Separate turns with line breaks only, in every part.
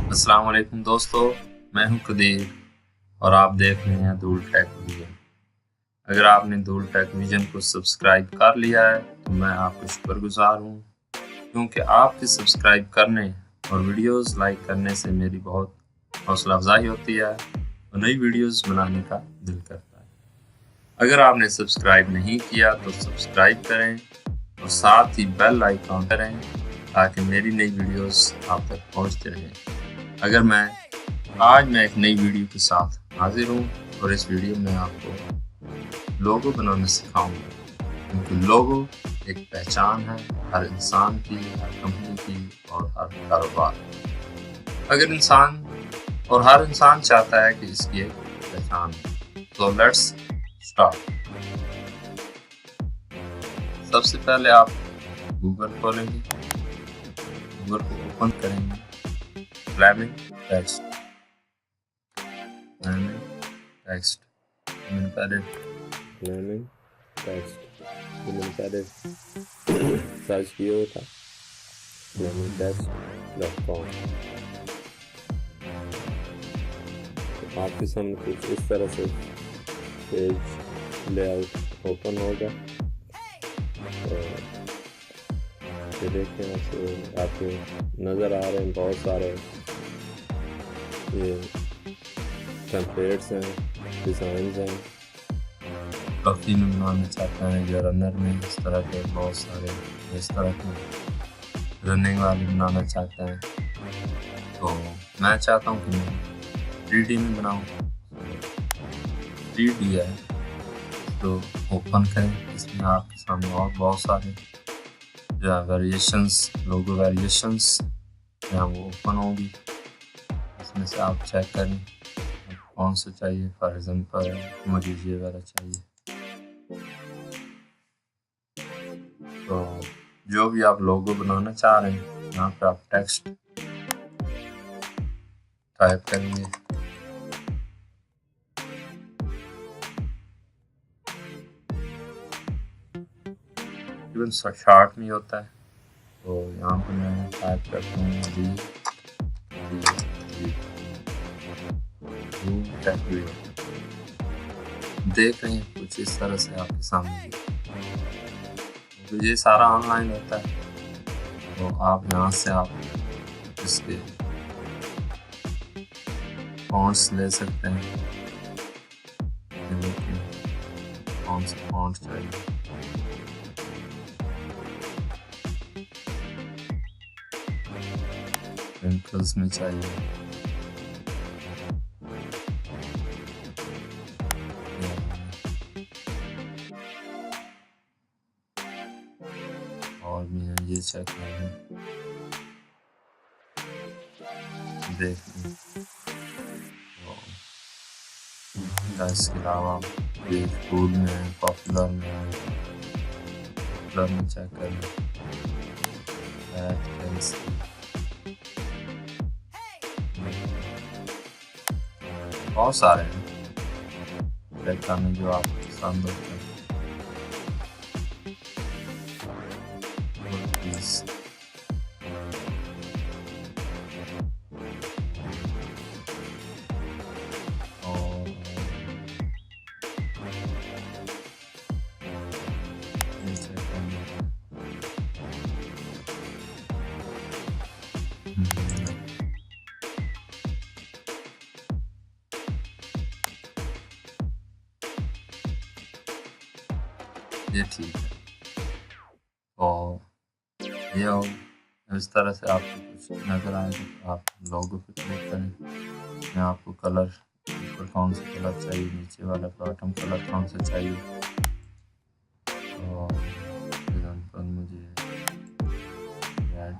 अस्सलाम वालेकुम दोस्तों, मैं हूं कदीर और आप देख रहे हैं धूल टेक विजन। अगर आपने धूल टेक विजन को सब्सक्राइब कर लिया है तो मैं आपका शुक्रगुजार हूं, क्योंकि आपके सब्सक्राइब करने और वीडियोस लाइक करने से मेरी बहुत हौसला अफजाई होती है और नई वीडियोस बनाने का दिल करता है। अगर आपने सब्सक्राइब नहीं किया तो सब्सक्राइब करें और साथ ही बेल आइकॉन करें ताकि मेरी नई वीडियोस आप तक पहुंचते रहें। आज मैं एक नई वीडियो के साथ हाजिर हूं और इस वीडियो में आपको लोगो बनाना सिखाऊंगा, क्योंकि लोगो एक पहचान है हर इंसान की, हर कंपनी की और हर कारोबार। हर इंसान चाहता है कि इसकी एक पहचान हो। तो लेट्स स्टार्ट। सबसे पहले आप गूगल खोलेंगे, गूगल को ओपन करेंगे, फ्लेमिंग टेक्स्ट मैंने पहले सर्च किया था flamingtext.com। तो आपके सामने कुछ इस तरह से पेज लेआउट ओपन होगा। तो देखें आपको नज़र आ रहे हैं बहुत सारे ये टेम्पलेट्स हैं, डिज़ाइंस हैं। काफ़ी में बनाना चाहते हैं या रनर में इस तरह के बहुत सारे इस तरह के रनिंग वाले बनाना चाहते हैं। तो मैं चाहता हूँ कि मैं 3D में बनाऊँ। 3D है तो ओपन करें। इसमें आपके सामने और बहुत सारे लोगो वेरिएशंस यहाँ वो ओपन होगी। इसमें से आप चेक करें कौन सा चाहिए। फॉर एग्जांपल मुझे ये वाला चाहिए। तो जो भी आप लोगो बनाना चाह रहे हैं यहाँ पे आप टेक्स्ट टाइप करेंगे। इवन शॉर्ट में होता है। तो यहाँ पर मैं टाइप करता हूँ देख रहे हैं कुछ इस तरह से आपके सामने। तो ये सारा ऑनलाइन होता है। तो आप यहाँ से आप इसके फॉन्ट्स ले सकते हैं। कौन सा फॉन्ट चाहिए, रिंकल्स में चाहिए, और भी है ये चेक करें। इसके अलावा ये फूड में पॉपुलर में चेक करें। बहुत सारे हैं में जो आप पसंद होते हैं। ये ठीक है। और ये हो इस तरह से आपको कुछ नज़र आएगा तो आप लोगो पे क्लिक करें। मैं आपको कलर ऊपर कौन सा कलर चाहिए, नीचे वाला बॉटम कलर कौन सा चाहिए। और एग्जांपल मुझे रेड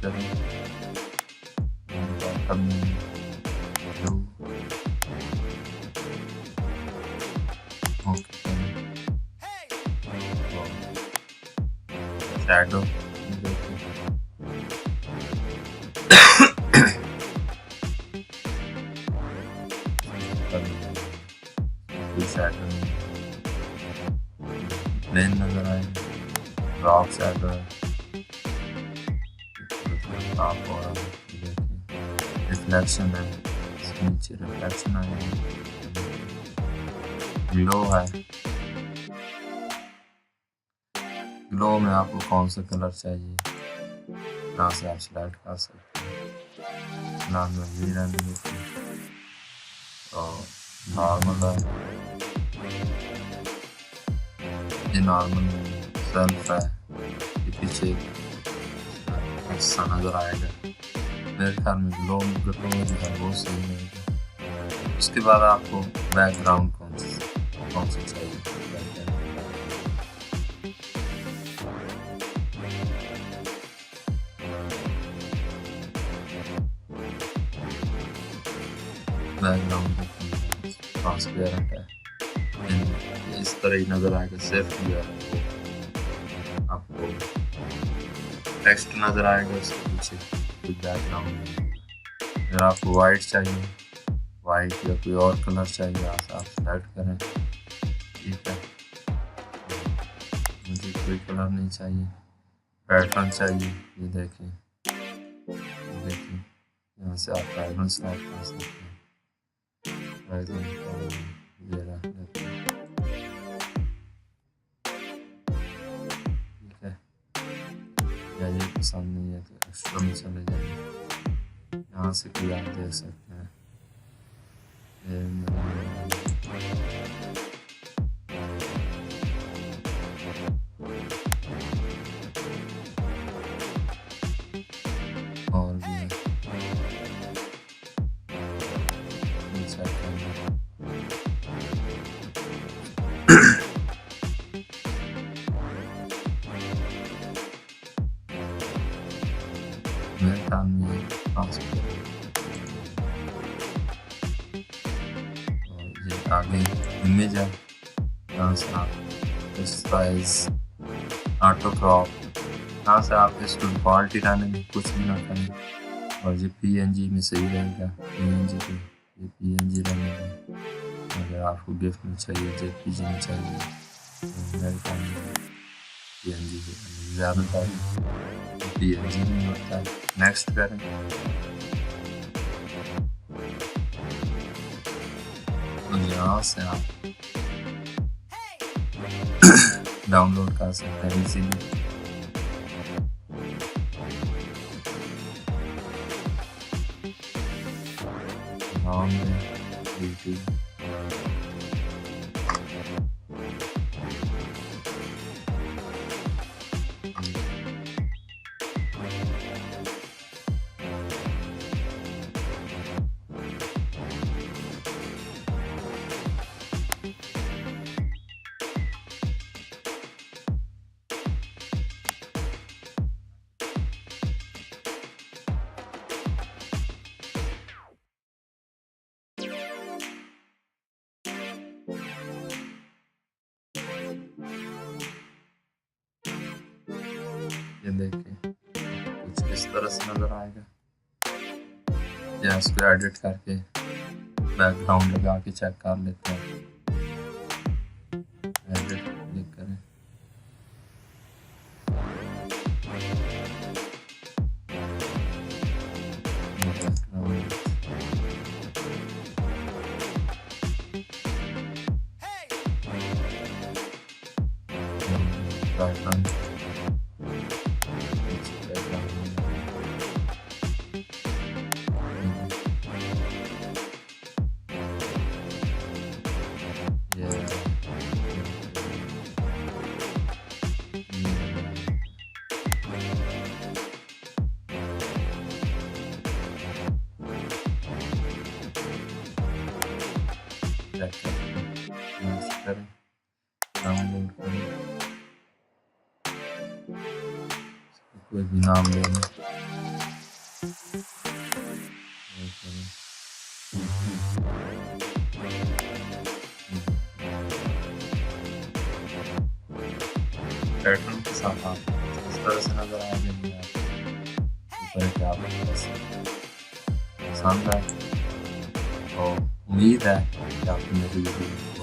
करें, बॉटम शैडो प्लेन नज़र आएगा, ड्रॉप शैडो है, ड्रॉप हो रहा है, रिफ्लेक्शन है, नीचे रिफ्लेक्शन आएगा, ग्लो है, ग्लो में आपको कौन सा कलर चाहिए यहाँ से आप सिलेक्ट कर सकते हैं। नॉर्मल भी रहने देते हैं और नॉर्मल है, ये नॉर्मल सेल्फ है, ये पीछे ऐसा नज़र आएगा। मेरे ख्याल में ग्लो जो है वो सही रहेगा। उसके बाद आपको बैकग्राउंड कौन सा चाहिए, बैकग्राउंड ट्रांसपेरेंट है, इस तरह ही नज़र आएगा। सिर्फ जो है आपको टेक्स्ट नज़र आएगा, उसके पीछे कोई बैकग्राउंड नहीं। अगर आपको वाइट चाहिए, वाइट या कोई और कलर चाहिए आप सेलेक्ट करें, ठीक है। मुझे कोई कलर नहीं चाहिए, पैटर्न चाहिए, ये देखें यहाँ से आप पैटर्न सेलेक्ट कर सकते हैं। ये रहा, ठीक है। या ये पसंद नहीं है तो एक्स्ट्रा में चले जाएंगे, यहाँ से कोई आप देख सकते हैं। और भी मेरे ख्याल में ये आगे इमेज है, यहाँ से आप साइज ऑटो क्रॉप, यहाँ से आप इसको क्वालिटी रहने में कुछ भी ना करें, और ये PNG में सही रहेगा। PNG पे ये PNG रहने में, अगर आपको गिफ्ट में चाहिए, JPG में चाहिए तो मेरे ख्याल में PNG ज़्यादातर PNG में होता है। नेक्स्ट करें, तो यहाँ से आप डाउनलोड कर सकते हैं इजीली। नाम है यूट्यूब, ये देखिए कुछ इस तरह से नज़र आएगा। या इसको एडिट करके बैकग्राउंड लगा के चेक कर लेते हैं। एडिट क्लिक करें, बैकग्राउंड करें, डाउनलोड करें, कोई भी नाम लेना, पैटर्न के साथ आप इस तरह से नजर आएंगे। ऊपर क्या पसंद है और उम्मीद है कि आपको मेरी वीडियो